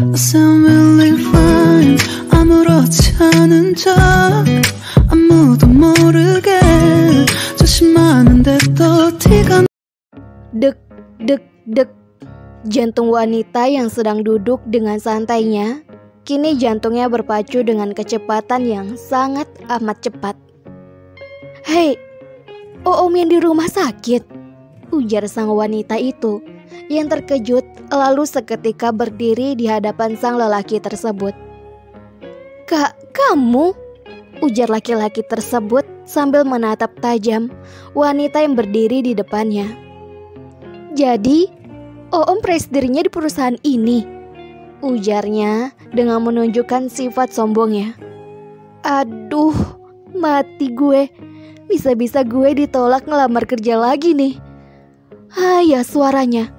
I sound really fine. 아무렇지 않은 척 아무도 모르게 조심하는데 또 티가. Dek, dek, dek. Jantung wanita yang sedang duduk dengan santainya, kini jantungnya berpacu dengan kecepatan yang sangat amat cepat. "Hei, Om yang di rumah sakit," ujar sang wanita itu, yang terkejut lalu seketika berdiri di hadapan sang lelaki tersebut. "Kak, kamu?" ujar laki-laki tersebut sambil menatap tajam wanita yang berdiri di depannya. "Jadi, Om presidennya di perusahaan ini?" ujarnya dengan menunjukkan sifat sombongnya. "Aduh, mati gue. Bisa-bisa gue ditolak ngelamar kerja lagi nih." Ya suaranya.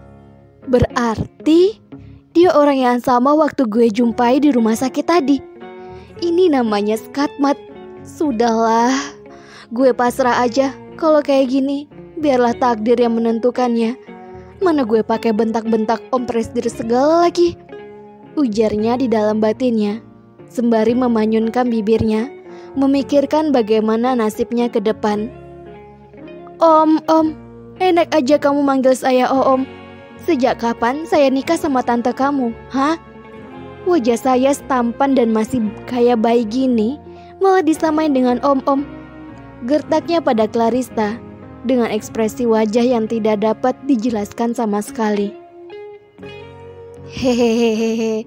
Berarti dia orang yang sama waktu gue jumpai di rumah sakit tadi. Ini namanya skatmat. Sudahlah, gue pasrah aja kalau kayak gini. Biarlah takdir yang menentukannya. Mana gue pakai bentak-bentak Om Presdir segala lagi, ujarnya di dalam batinnya, sembari memanyunkan bibirnya, memikirkan bagaimana nasibnya ke depan. Om, enak aja kamu manggil saya Om. Sejak kapan saya nikah sama tante kamu, hah? Wajah saya tampan dan masih kayak bayi gini, malah disamain dengan Om. Gertaknya pada Clarista, dengan ekspresi wajah yang tidak dapat dijelaskan sama sekali. Hehehehe.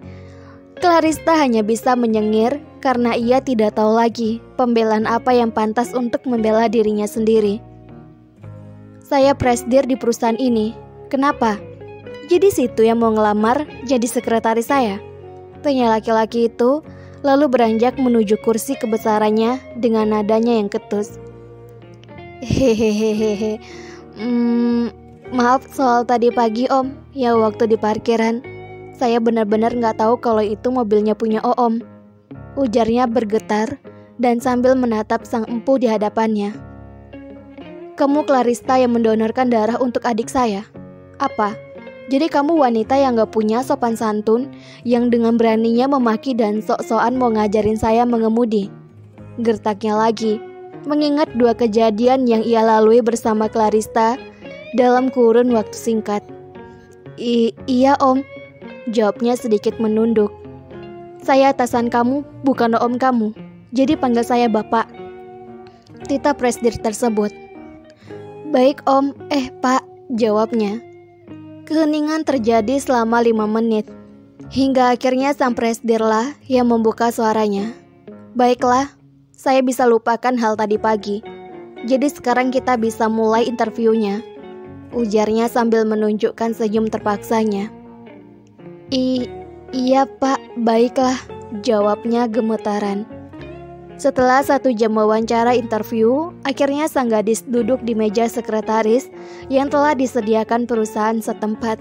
Clarista hanya bisa menyengir karena ia tidak tahu lagi pembelaan apa yang pantas untuk membela dirinya sendiri. "Saya presidir di perusahaan ini. Kenapa? Jadi situ yang mau ngelamar jadi sekretaris saya?" tanya laki-laki itu, lalu beranjak menuju kursi kebesarannya dengan nadanya yang ketus. Hehehehe. Maaf soal tadi pagi Om, ya waktu di parkiran. Saya benar-benar gak tahu kalau itu mobilnya punya Om, ujarnya bergetar dan sambil menatap sang empu di hadapannya. "Kamu Clarista yang mendonorkan darah untuk adik saya? Apa? Jadi kamu wanita yang gak punya sopan santun, yang dengan beraninya memaki dan sok-sokan mau ngajarin saya mengemudi?" Gertaknya lagi, mengingat dua kejadian yang ia lalui bersama Clarista dalam kurun waktu singkat. Iya Om, jawabnya sedikit menunduk. "Saya atasan kamu, bukan Om kamu. Jadi panggil saya Bapak," titah presidir tersebut. "Baik Om, Pak," jawabnya. Keheningan terjadi selama 5 menit, hingga akhirnya sang presidirlah yang membuka suaranya. "Baiklah, saya bisa lupakan hal tadi pagi. Jadi sekarang kita bisa mulai interviewnya," ujarnya sambil menunjukkan senyum terpaksanya. Iya Pak, baiklah," jawabnya gemetaran. Setelah 1 jam wawancara interview, akhirnya sang gadis duduk di meja sekretaris yang telah disediakan perusahaan setempat.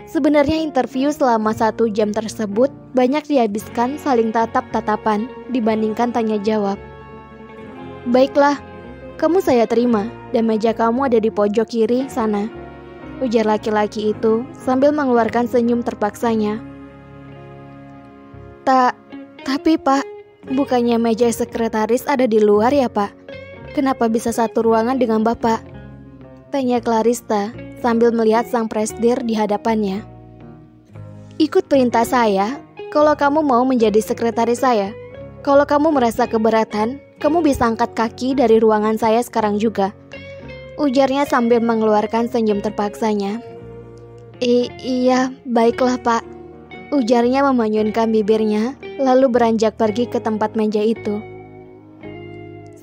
Sebenarnya interview selama 1 jam tersebut banyak dihabiskan saling tatap-tatapan dibandingkan tanya jawab. "Baiklah, kamu saya terima dan meja kamu ada di pojok kiri sana," ujar laki-laki itu sambil mengeluarkan senyum terpaksanya. Tapi Pak, bukannya meja sekretaris ada di luar ya Pak? Kenapa bisa satu ruangan dengan Bapak?" tanya Clarista sambil melihat sang presidir di hadapannya. "Ikut perintah saya kalau kamu mau menjadi sekretaris saya. Kalau kamu merasa keberatan, kamu bisa angkat kaki dari ruangan saya sekarang juga," ujarnya sambil mengeluarkan senyum terpaksanya. Iya, baiklah Pak," ujarnya memanyunkan bibirnya, lalu beranjak pergi ke tempat meja itu.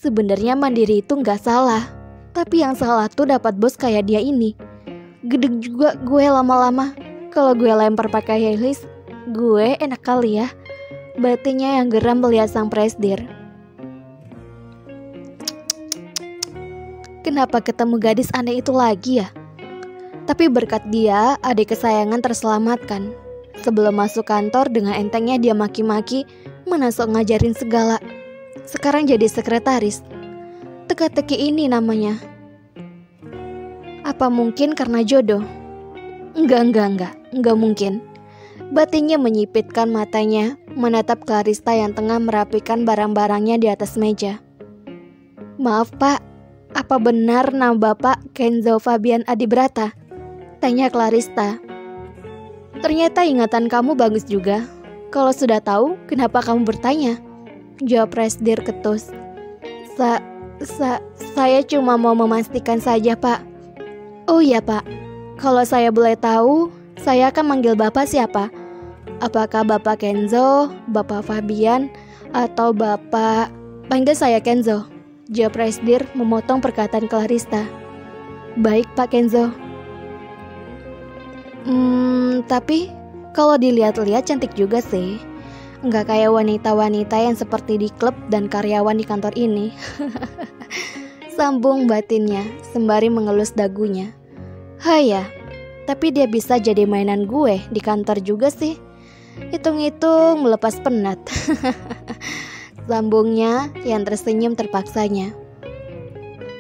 Sebenarnya mandiri itu gak salah, tapi yang salah tuh dapat bos kayak dia ini. Gedeg juga gue lama-lama. Kalau gue lempar pakai heels, gue enak kali ya, batinnya yang geram melihat sang presidir. Kenapa ketemu gadis aneh itu lagi ya? Tapi berkat dia, adik kesayangan terselamatkan. Sebelum masuk kantor, dengan entengnya dia maki-maki, mana sok ngajarin segala. Sekarang jadi sekretaris. Teka-teki ini namanya. Apa mungkin karena jodoh? Enggak mungkin. Batinnya menyipitkan matanya, menatap Clarista yang tengah merapikan barang-barangnya di atas meja. "Maaf Pak, apa benar nama Bapak Kenzo Fabian Adibrata?" tanya Clarista. "Ternyata ingatan kamu bagus juga. Kalau sudah tahu, kenapa kamu bertanya?" jawab Presdir ketus. Saya cuma mau memastikan saja Pak." "Oh iya Pak, kalau saya boleh tahu, saya akan manggil Bapak siapa? Apakah Bapak Kenzo, Bapak Fabian, atau Bapak..." "Panggil saya Kenzo," jawab Presdir memotong perkataan Clarista. "Baik Pak Kenzo." Tapi kalau dilihat-lihat cantik juga sih. Nggak kayak wanita-wanita yang seperti di klub dan karyawan di kantor ini." Sambung batinnya sembari mengelus dagunya. "Haya, tapi dia bisa jadi mainan gue di kantor juga sih. Hitung-hitung melepas penat." Sambungnya yang tersenyum terpaksanya.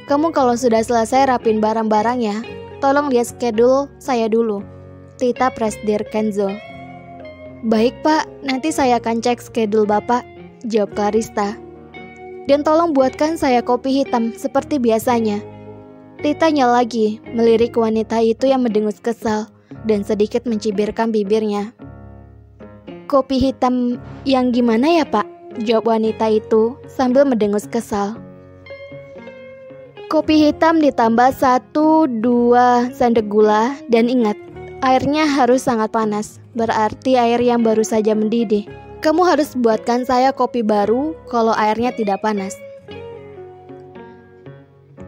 "Kamu kalau sudah selesai rapin barang-barangnya, tolong lihat schedule saya dulu," titah Presdir Kenzo. "Baik Pak, nanti saya akan cek schedule Bapak," jawab Clarista. "Dan tolong buatkan saya kopi hitam seperti biasanya," titanya lagi, melirik wanita itu yang mendengus kesal dan sedikit mencibirkan bibirnya. "Kopi hitam yang gimana ya Pak?" jawab wanita itu sambil mendengus kesal. "Kopi hitam ditambah 1-2 sendok gula, dan ingat, airnya harus sangat panas, berarti air yang baru saja mendidih. Kamu harus buatkan saya kopi baru kalau airnya tidak panas,"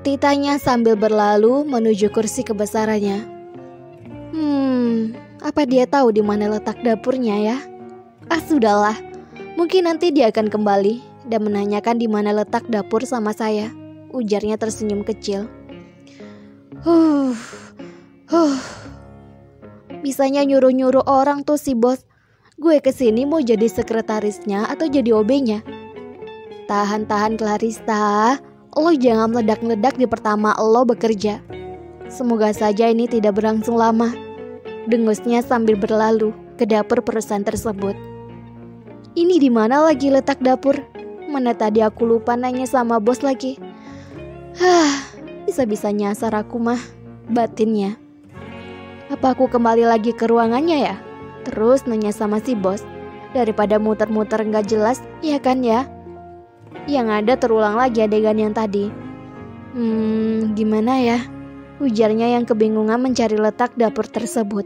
titanya sambil berlalu menuju kursi kebesarannya. Apa dia tahu di mana letak dapurnya ya? Sudahlah, mungkin nanti dia akan kembali dan menanyakan di mana letak dapur sama saya, ujarnya tersenyum kecil. Bisanya nyuruh-nyuruh orang tuh si bos. Gue kesini mau jadi sekretarisnya atau jadi OB-nya? Tahan-tahan Clarista, lo jangan meledak-meledak di pertama lo bekerja. Semoga saja ini tidak berlangsung lama, dengusnya sambil berlalu ke dapur perusahaan tersebut. Ini di mana lagi letak dapur? Mana tadi aku lupa nanya sama bos lagi. Bisa-bisa nyasar aku mah, batinnya. Apa aku kembali lagi ke ruangannya ya? Terus nanya sama si bos, daripada muter-muter nggak jelas, ya kan ya? Yang ada terulang lagi adegan yang tadi. Gimana ya? Ujarnya yang kebingungan mencari letak dapur tersebut.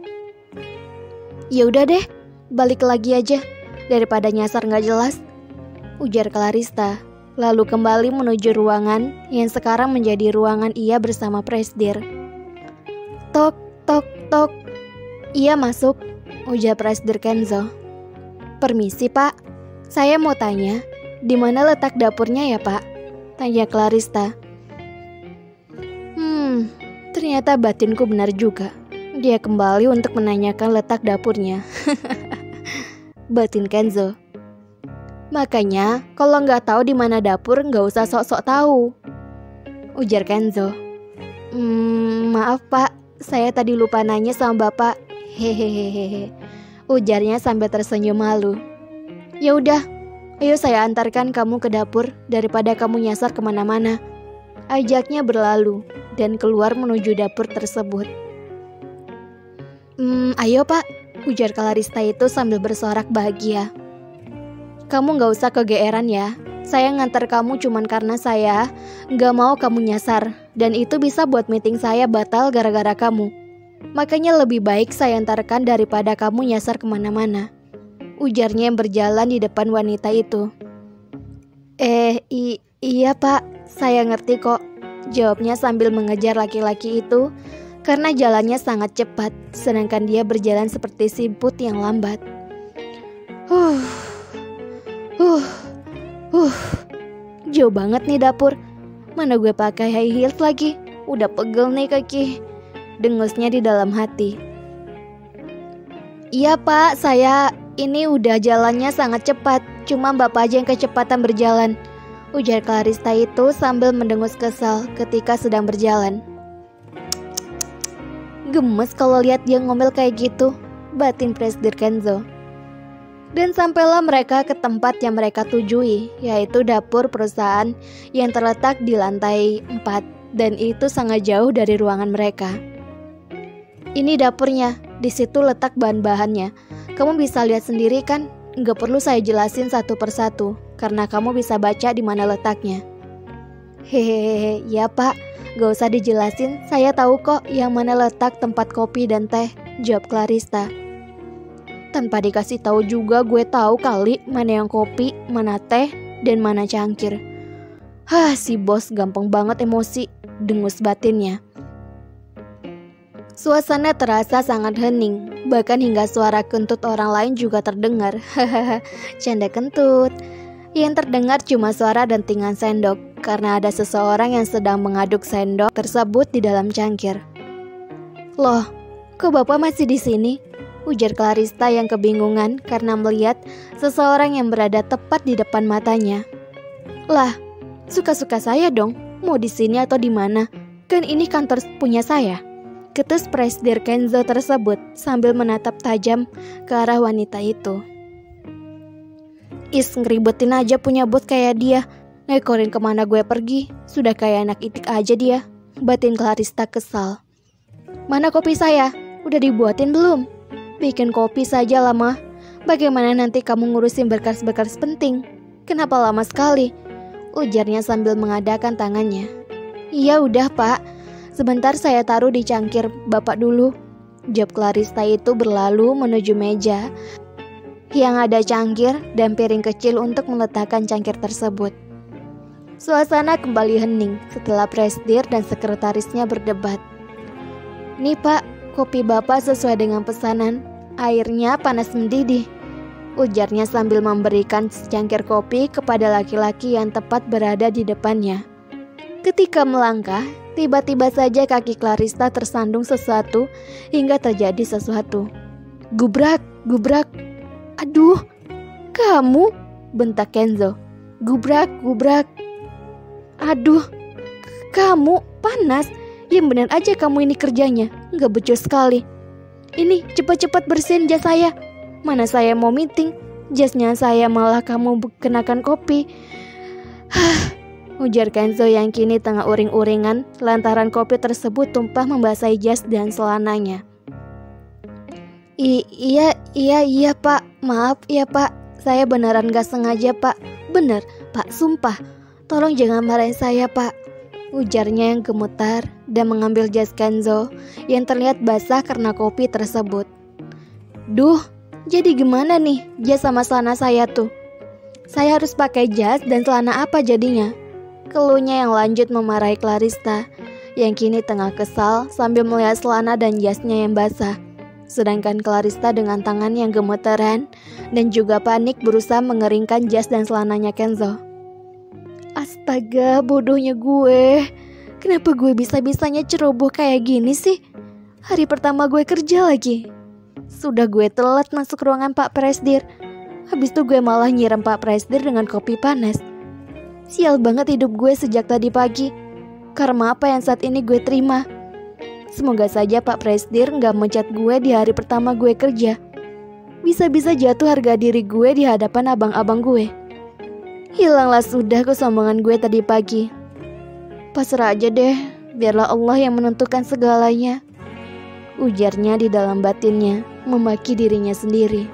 Ya udah deh, balik lagi aja daripada nyasar nggak jelas, ujar Clarista, lalu kembali menuju ruangan yang sekarang menjadi ruangan ia bersama Presdir. Tok, tok, tok. Iya masuk, ujar Presdir Kenzo. Permisi Pak, saya mau tanya, di mana letak dapurnya ya Pak? Tanya Clarista. Ternyata batinku benar juga. Dia kembali untuk menanyakan letak dapurnya. Batin Kenzo. Makanya kalau nggak tahu di mana dapur nggak usah sok-sok tahu, ujar Kenzo. Maaf Pak, saya tadi lupa nanya sama Bapak. Hehehehe, ujarnya sambil tersenyum malu. Ya udah, ayo saya antarkan kamu ke dapur daripada kamu nyasar kemana-mana, ajaknya berlalu dan keluar menuju dapur tersebut. Ayo Pak, ujar Clarista itu sambil bersorak bahagia. Kamu gak usah kegeeran ya, saya ngantar kamu cuman karena saya gak mau kamu nyasar, dan itu bisa buat meeting saya batal gara-gara kamu. Makanya lebih baik saya antarkan daripada kamu nyasar kemana-mana, ujarnya yang berjalan di depan wanita itu. Iya Pak, saya ngerti kok, jawabnya sambil mengejar laki-laki itu karena jalannya sangat cepat, sedangkan dia berjalan seperti siput yang lambat. Jauh banget nih dapur. Mana gue pakai high heels lagi, udah pegel nih kaki, dengusnya di dalam hati. Iya Pak, saya ini udah jalannya sangat cepat, cuma Bapak aja yang kecepatan berjalan, ujar Clarista itu sambil mendengus kesal ketika sedang berjalan. Gemes kalau lihat dia ngomel kayak gitu. batin Presdir Kenzo. Dan sampailah mereka ke tempat yang mereka tujui, yaitu dapur perusahaan yang terletak di lantai 4, dan itu sangat jauh dari ruangan mereka. Ini dapurnya, di situ letak bahan-bahannya. Kamu bisa lihat sendiri kan? Nggak perlu saya jelasin satu persatu, karena kamu bisa baca di mana letaknya. Hehehe, ya Pak, gak usah dijelasin, saya tahu kok yang mana letak tempat kopi dan teh, jawab Clarista. Tanpa dikasih tahu juga gue tahu kali mana yang kopi, mana teh, dan mana cangkir. Si bos gampang banget emosi, dengus batinnya. Suasana terasa sangat hening, bahkan hingga suara kentut orang lain juga terdengar. Canda kentut. Yang terdengar cuma suara dentingan sendok, karena ada seseorang yang sedang mengaduk sendok tersebut di dalam cangkir. Loh, kok Bapak masih di sini? Ujar Clarista yang kebingungan karena melihat seseorang yang berada tepat di depan matanya. Lah, suka-suka saya dong, mau di sini atau di mana? Kan ini kantor punya saya. Ketus Presdir Kenzo tersebut sambil menatap tajam ke arah wanita itu. Ngeribetin aja punya bos kayak dia. Ngekorin kemana gue pergi, sudah kayak anak itik aja dia, batin Clarista kesal. Mana kopi saya? Udah dibuatin belum? Bikin kopi saja lama. Bagaimana nanti kamu ngurusin berkas-berkas penting? Kenapa lama sekali? Ujarnya sambil mengadakan tangannya. Iya udah Pak, sebentar saya taruh di cangkir Bapak dulu, jawab Clarista itu berlalu menuju meja yang ada cangkir dan piring kecil untuk meletakkan cangkir tersebut. Suasana kembali hening setelah Presdir dan sekretarisnya berdebat. Nih Pak, kopi Bapak sesuai dengan pesanan, airnya panas mendidih, ujarnya sambil memberikan secangkir kopi kepada laki-laki yang tepat berada di depannya. Ketika melangkah, tiba-tiba saja kaki Clarista tersandung sesuatu hingga terjadi sesuatu. Gubrak, gubrak. Aduh, kamu, bentak Kenzo. Gubrak, gubrak. Aduh, kamu panas. Yang benar aja kamu ini kerjanya, nggak becus sekali. Ini cepat-cepat bersihin jas saya. Mana saya mau meeting, jasnya saya malah kamu kenakan kopi. Ujar Kenzo yang kini tengah uring-uringan lantaran kopi tersebut tumpah membasahi jas dan celananya. Iya Pak, maaf ya Pak, saya beneran gak sengaja Pak. Bener Pak, sumpah, tolong jangan marahin saya Pak, ujarnya yang gemetar dan mengambil jas Kenzo yang terlihat basah karena kopi tersebut. Duh, jadi gimana nih jas sama celana saya tuh? Saya harus pakai jas dan celana apa jadinya? Keluhnya yang lanjut memarahi Clarista yang kini tengah kesal sambil melihat celana dan jasnya yang basah. Sedangkan Clarista dengan tangan yang gemeteran dan juga panik berusaha mengeringkan jas dan celananya Kenzo. Astaga, bodohnya gue. Kenapa gue bisa-bisanya ceroboh kayak gini sih? Hari pertama gue kerja lagi. Sudah gue telat masuk ruangan Pak Presdir. Habis itu gue malah nyiram Pak Presdir dengan kopi panas. Sial banget hidup gue sejak tadi pagi. Karma apa yang saat ini gue terima? Semoga saja Pak Presdir gak mencat gue di hari pertama gue kerja. Bisa-bisa jatuh harga diri gue di hadapan abang-abang gue. Hilanglah sudah kesombongan gue tadi pagi. Pasrah aja deh, biarlah Allah yang menentukan segalanya, ujarnya di dalam batinnya, memaki dirinya sendiri.